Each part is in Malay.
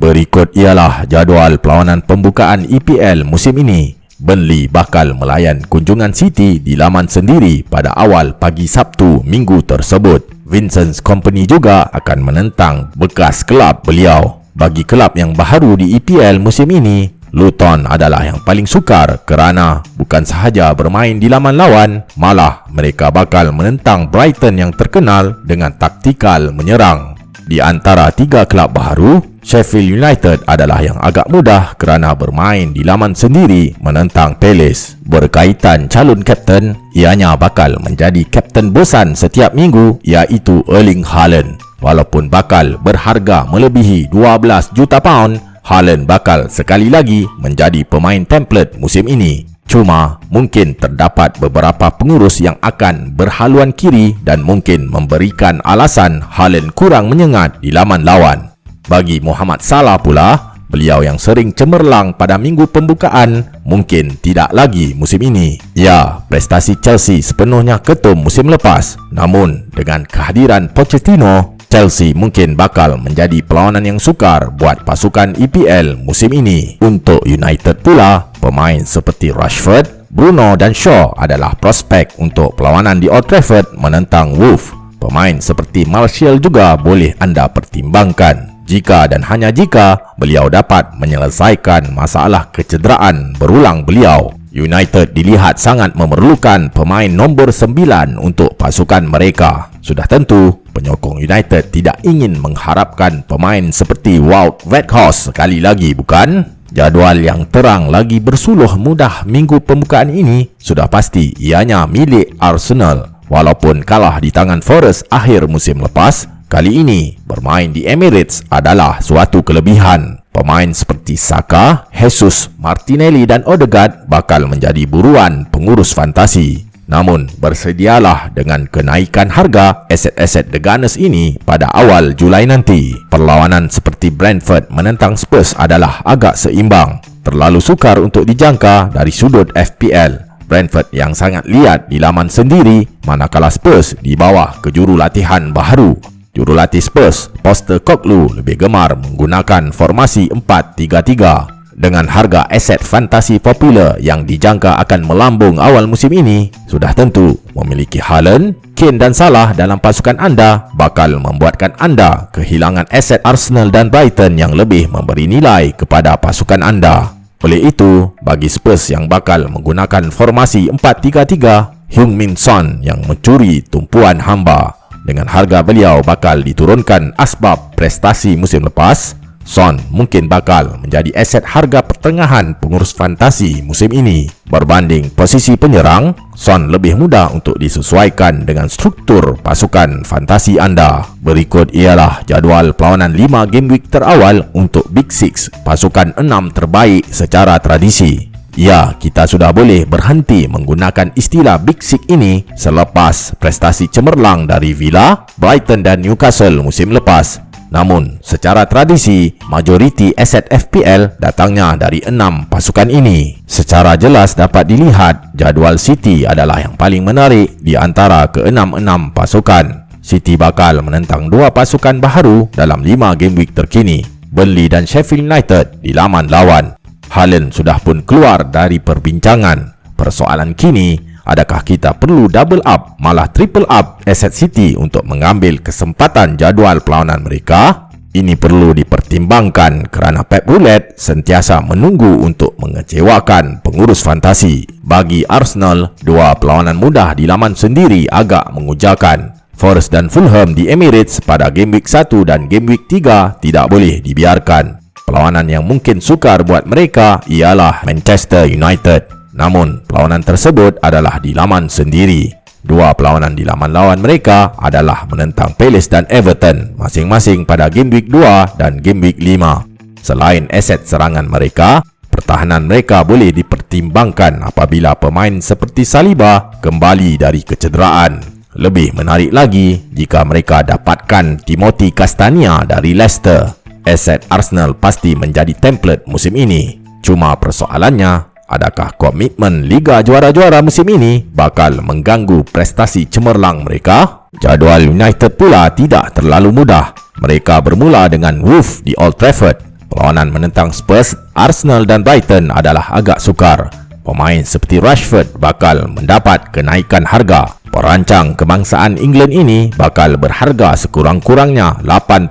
Berikut ialah jadual perlawanan pembukaan EPL musim ini. Burnley bakal melayan kunjungan City di laman sendiri pada awal pagi Sabtu minggu tersebut. Vincent's Kompany juga akan menentang bekas kelab beliau. Bagi kelab yang baharu di EPL musim ini, Luton adalah yang paling sukar kerana bukan sahaja bermain di laman lawan, malah mereka bakal menentang Brighton yang terkenal dengan taktikal menyerang. Di antara tiga kelab baharu, Sheffield United adalah yang agak mudah kerana bermain di laman sendiri menentang Palace. Berkaitan calon kapten, ianya bakal menjadi kapten bosan setiap minggu, iaitu Erling Haaland. Walaupun bakal berharga melebihi 12 juta pound, Haaland bakal sekali lagi menjadi pemain template musim ini. Cuma mungkin terdapat beberapa pengurus yang akan berhaluan kiri dan mungkin memberikan alasan Haaland kurang menyengat di laman lawan. Bagi Mohamed Salah pula, beliau yang sering cemerlang pada minggu pembukaan mungkin tidak lagi musim ini. Ya, prestasi Chelsea sepenuhnya ketum musim lepas. Namun dengan kehadiran Pochettino, Chelsea mungkin bakal menjadi perlawanan yang sukar buat pasukan EPL musim ini. Untuk United pula, pemain seperti Rashford, Bruno dan Shaw adalah prospek untuk perlawanan di Old Trafford menentang Wolves. Pemain seperti Martial juga boleh anda pertimbangkan jika dan hanya jika beliau dapat menyelesaikan masalah kecederaan berulang beliau. United dilihat sangat memerlukan pemain nombor 9 untuk pasukan mereka. Sudah tentu, penyokong United tidak ingin mengharapkan pemain seperti Wout Weghorst sekali lagi, bukan? Jadual yang terang lagi bersuluh mudah minggu pembukaan ini sudah pasti ianya milik Arsenal. Walaupun kalah di tangan Forest akhir musim lepas, kali ini bermain di Emirates adalah suatu kelebihan. Pemain seperti Saka, Jesus, Martinelli dan Odegaard bakal menjadi buruan pengurus fantasi. Namun bersedialah dengan kenaikan harga aset-aset The Gunners ini pada awal Julai nanti. Perlawanan seperti Brentford menentang Spurs adalah agak seimbang. Terlalu sukar untuk dijangka dari sudut FPL. Brentford yang sangat liat di laman sendiri, manakala Spurs di bawah kejurulatihan baharu. Jurulatih Spurs, Postecoglou, lebih gemar menggunakan formasi 4-3-3. Dengan harga aset fantasi popular yang dijangka akan melambung awal musim ini, sudah tentu memiliki Haaland, Kane dan Salah dalam pasukan anda bakal membuatkan anda kehilangan aset Arsenal dan Brighton yang lebih memberi nilai kepada pasukan anda. Oleh itu, bagi Spurs yang bakal menggunakan formasi 4-3-3, Heung-min Son yang mencuri tumpuan hamba. Dengan harga beliau bakal diturunkan asbab prestasi musim lepas, Son mungkin bakal menjadi aset harga pertengahan pengurus fantasi musim ini. Berbanding posisi penyerang, Son lebih mudah untuk disesuaikan dengan struktur pasukan fantasi anda. Berikut ialah jadual perlawanan 5 game week terawal untuk Big Six, pasukan 6 terbaik secara tradisi. Ya, kita sudah boleh berhenti menggunakan istilah Big Six ini selepas prestasi cemerlang dari Villa, Brighton dan Newcastle musim lepas. Namun, secara tradisi, majoriti aset FPL datangnya dari 6 pasukan ini. Secara jelas dapat dilihat, jadual City adalah yang paling menarik di antara ke-6 pasukan. City bakal menentang 2 pasukan baharu dalam 5 game week terkini, Burnley dan Sheffield United di laman lawan. Haaland sudah pun keluar dari perbincangan. Persoalan kini, adakah kita perlu double up, malah triple up aset City untuk mengambil kesempatan jadual perlawanan mereka? Ini perlu dipertimbangkan kerana Pep Roulette sentiasa menunggu untuk mengecewakan pengurus fantasi. Bagi Arsenal, 2 perlawanan mudah di laman sendiri agak mengujakan. Forest dan Fulham di Emirates pada game week 1 dan game week 3 tidak boleh dibiarkan. Perlawanan yang mungkin sukar buat mereka ialah Manchester United. Namun, perlawanan tersebut adalah di laman sendiri. 2 perlawanan di laman lawan mereka adalah menentang Palace dan Everton, masing-masing pada game week 2 dan game week 5. Selain aset serangan mereka, pertahanan mereka boleh dipertimbangkan apabila pemain seperti Saliba kembali dari kecederaan. Lebih menarik lagi jika mereka dapatkan Timothy Castagne dari Leicester. Aset Arsenal pasti menjadi template musim ini. Cuma persoalannya, adakah komitmen Liga Juara-Juara musim ini bakal mengganggu prestasi cemerlang mereka? Jadual United pula tidak terlalu mudah. Mereka bermula dengan Wolves di Old Trafford. perlawanan menentang Spurs, Arsenal dan Brighton adalah agak sukar. Pemain seperti Rashford bakal mendapat kenaikan harga. Perancang kebangsaan England ini bakal berharga sekurang-kurangnya 8.5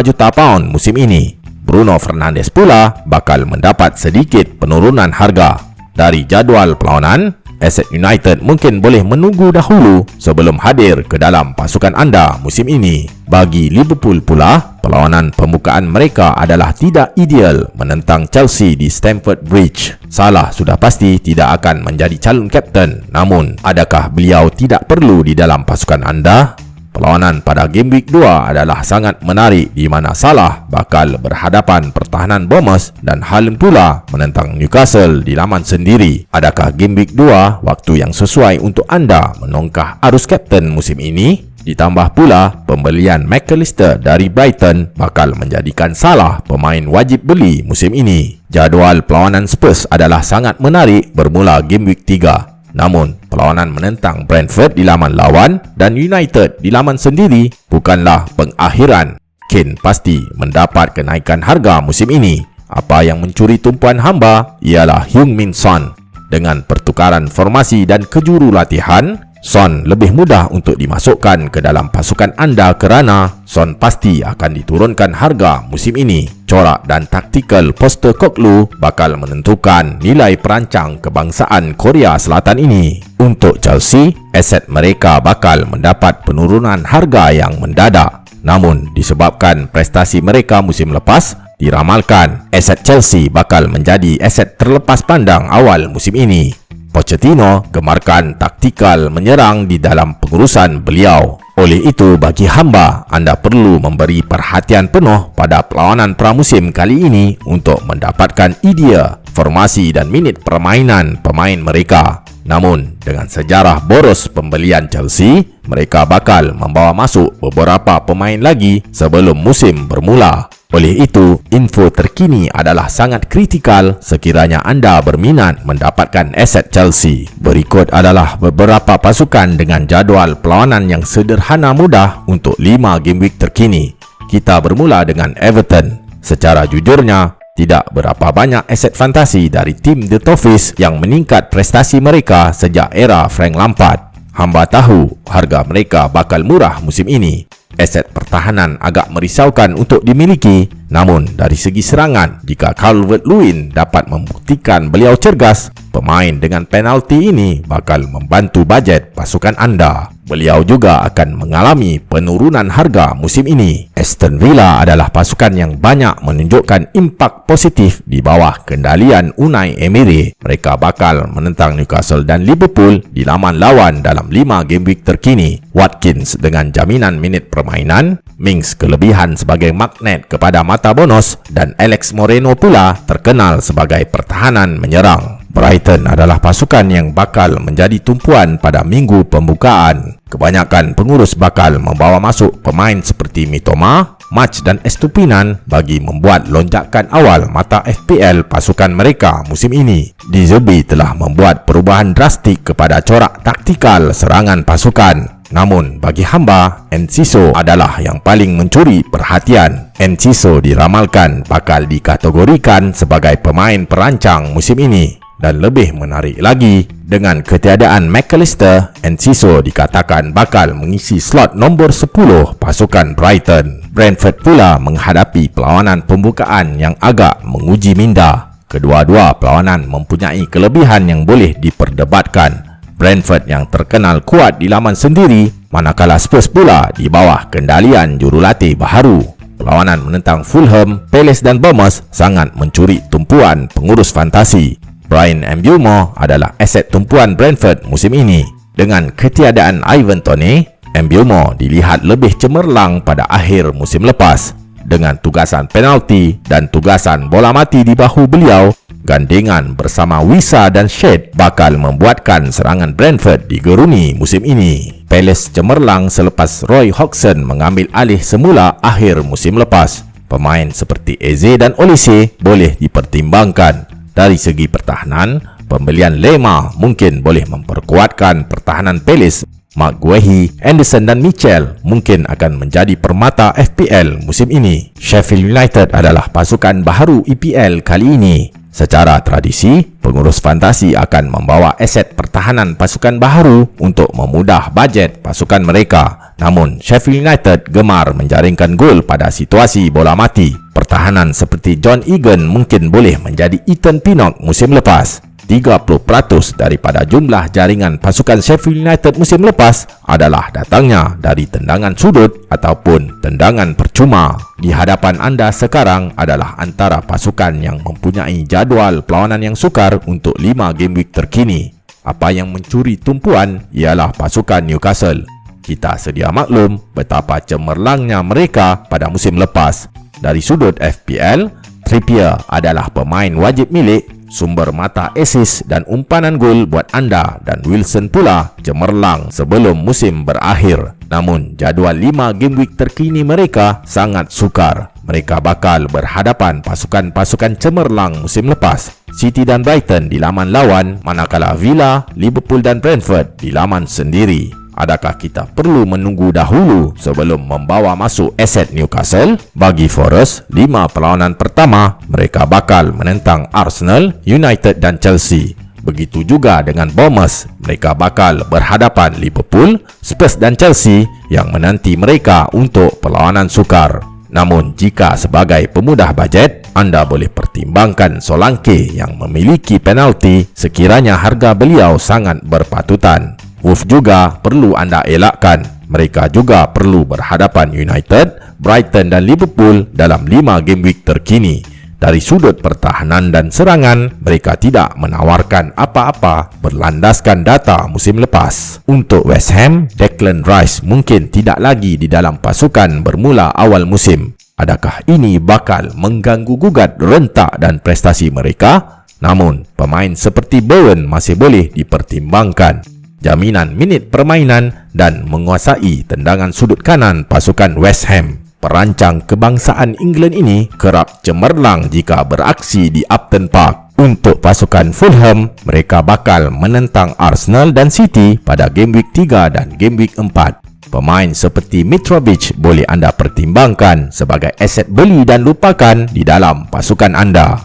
juta pound musim ini. Bruno Fernandes pula bakal mendapat sedikit penurunan harga. Dari jadual perlawanan, Asset United mungkin boleh menunggu dahulu sebelum hadir ke dalam pasukan anda musim ini. Bagi Liverpool pula, perlawanan pembukaan mereka adalah tidak ideal menentang Chelsea di Stamford Bridge. Salah sudah pasti tidak akan menjadi calon kapten. Namun, adakah beliau tidak perlu di dalam pasukan anda? Perlawanan pada Game Week 2 adalah sangat menarik di mana Salah bakal berhadapan pertahanan Bournemouth dan Haaland pula menentang Newcastle di laman sendiri. Adakah Game Week 2 waktu yang sesuai untuk anda menongkah arus kapten musim ini? Ditambah pula, pembelian McAllister dari Brighton bakal menjadikan Salah pemain wajib beli musim ini. Jadual perlawanan Spurs adalah sangat menarik bermula Game Week 3. Namun, perlawanan menentang Brentford di laman lawan dan United di laman sendiri bukanlah pengakhiran. Kane pasti mendapat kenaikan harga musim ini. Apa yang mencuri tumpuan hamba ialah Heung-min Son. Dengan pertukaran formasi dan kejuru latihan, Son lebih mudah untuk dimasukkan ke dalam pasukan anda kerana Son pasti akan diturunkan harga musim ini. Corak dan taktikal Postecoglou bakal menentukan nilai perancang kebangsaan Korea Selatan ini. Untuk Chelsea, aset mereka bakal mendapat penurunan harga yang mendadak. Namun, disebabkan prestasi mereka musim lepas, diramalkan aset Chelsea bakal menjadi aset terlepas pandang awal musim ini. Pochettino gemarkan taktikal menyerang di dalam pengurusan beliau. Oleh itu, bagi hamba, anda perlu memberi perhatian penuh pada perlawanan pramusim kali ini untuk mendapatkan idea, formasi dan minit permainan pemain mereka. Namun, dengan sejarah boros pembelian Chelsea, mereka bakal membawa masuk beberapa pemain lagi sebelum musim bermula. Oleh itu, info terkini adalah sangat kritikal sekiranya anda berminat mendapatkan aset Chelsea. Berikut adalah beberapa pasukan dengan jadual perlawanan yang sederhana mudah untuk 5 game week terkini. Kita bermula dengan Everton. Secara jujurnya, tidak berapa banyak aset fantasi dari tim The Toffees yang meningkat prestasi mereka sejak era Frank Lampard. Hamba tahu harga mereka bakal murah musim ini. Aset pertahanan agak merisaukan untuk dimiliki. Namun dari segi serangan, jika Calvert-Lewin dapat membuktikan beliau cergas, pemain dengan penalti ini bakal membantu bajet pasukan anda. Beliau juga akan mengalami penurunan harga musim ini. Aston Villa adalah pasukan yang banyak menunjukkan impak positif di bawah kendalian Unai Emery. Mereka bakal menentang Newcastle dan Liverpool di laman lawan dalam 5 game week terkini. Watkins dengan jaminan minit permainan, Mings kelebihan sebagai magnet kepada mata bonus, dan Alex Moreno pula terkenal sebagai pertahanan menyerang. Brighton adalah pasukan yang bakal menjadi tumpuan pada minggu pembukaan. Kebanyakan pengurus bakal membawa masuk pemain seperti Mitoma, March dan Estupinan bagi membuat lonjakan awal mata FPL pasukan mereka musim ini. De Zerbi telah membuat perubahan drastik kepada corak taktikal serangan pasukan. Namun bagi hamba, Enciso adalah yang paling mencuri perhatian. Enciso diramalkan bakal dikategorikan sebagai pemain perancang musim ini. Dan lebih menarik lagi, dengan ketiadaan McAllister, Enciso dikatakan bakal mengisi slot nombor 10 pasukan Brighton. Brentford pula menghadapi perlawanan pembukaan yang agak menguji minda. Kedua-dua perlawanan mempunyai kelebihan yang boleh diperdebatkan. Brentford yang terkenal kuat di laman sendiri, manakala Spurs pula di bawah kendalian jurulatih baharu. Perlawanan menentang Fulham, Palace dan Bournemouth sangat mencuri tumpuan pengurus fantasi. Bryan Mbeumo adalah aset tumpuan Brentford musim ini. Dengan ketiadaan Ivan Toney, Mbeumo dilihat lebih cemerlang pada akhir musim lepas. Dengan tugasan penalti dan tugasan bola mati di bahu beliau, gandengan bersama Wisa dan Shade bakal membuatkan serangan Brentford digeruni musim ini. Palace cemerlang selepas Roy Hodgson mengambil alih semula akhir musim lepas. Pemain seperti Eze dan Olise boleh dipertimbangkan. Dari segi pertahanan, pembelian Lema mungkin boleh memperkuatkan pertahanan Palace. Mark Guehi, Anderson dan Mitchell mungkin akan menjadi permata FPL musim ini. Sheffield United adalah pasukan baharu EPL kali ini. Secara tradisi, pengurus fantasi akan membawa aset pertahanan pasukan baharu untuk memudah bajet pasukan mereka. Namun, Sheffield United gemar menjaringkan gol pada situasi bola mati. Pertahanan seperti John Egan mungkin boleh menjadi Ethan Pinnock musim lepas. 30% daripada jumlah jaringan pasukan Sheffield United musim lepas adalah datangnya dari tendangan sudut ataupun tendangan percuma. Di hadapan anda sekarang adalah antara pasukan yang mempunyai jadual perlawanan yang sukar untuk 5 game week terkini. Apa yang mencuri tumpuan ialah pasukan Newcastle. Kita sedia maklum betapa cemerlangnya mereka pada musim lepas. Dari sudut FPL, Trippier adalah pemain wajib milik, sumber mata assist dan umpanan gol buat anda, dan Wilson pula cemerlang sebelum musim berakhir. Namun jadual 5 game week terkini mereka sangat sukar. Mereka bakal berhadapan pasukan-pasukan cemerlang musim lepas, City dan Brighton di laman lawan, manakala Villa, Liverpool dan Brentford di laman sendiri. Adakah kita perlu menunggu dahulu sebelum membawa masuk aset Newcastle? Bagi Forest, 5 perlawanan pertama mereka bakal menentang Arsenal, United dan Chelsea. Begitu juga dengan Bournemouth, mereka bakal berhadapan Liverpool, Spurs dan Chelsea yang menanti mereka untuk perlawanan sukar. Namun jika sebagai pemudah bajet, anda boleh pertimbangkan Solanke yang memiliki penalti sekiranya harga beliau sangat berpatutan. Wolves juga perlu anda elakkan. Mereka juga perlu berhadapan United, Brighton dan Liverpool dalam 5 game week terkini. Dari sudut pertahanan dan serangan, mereka tidak menawarkan apa-apa berlandaskan data musim lepas. Untuk West Ham, Declan Rice mungkin tidak lagi di dalam pasukan bermula awal musim. Adakah ini bakal mengganggu gugat rentak dan prestasi mereka? Namun, pemain seperti Bowen masih boleh dipertimbangkan. Jaminan minit permainan dan menguasai tendangan sudut kanan pasukan West Ham. Perancang kebangsaan England ini kerap cemerlang jika beraksi di Upton Park. Untuk pasukan Fulham, mereka bakal menentang Arsenal dan City pada game week 3 dan game week 4. Pemain seperti Mitrovic boleh anda pertimbangkan sebagai aset beli dan lupakan di dalam pasukan anda.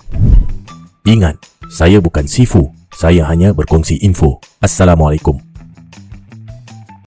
Ingat, saya bukan Sifu. Saya hanya berkongsi info. Assalamualaikum.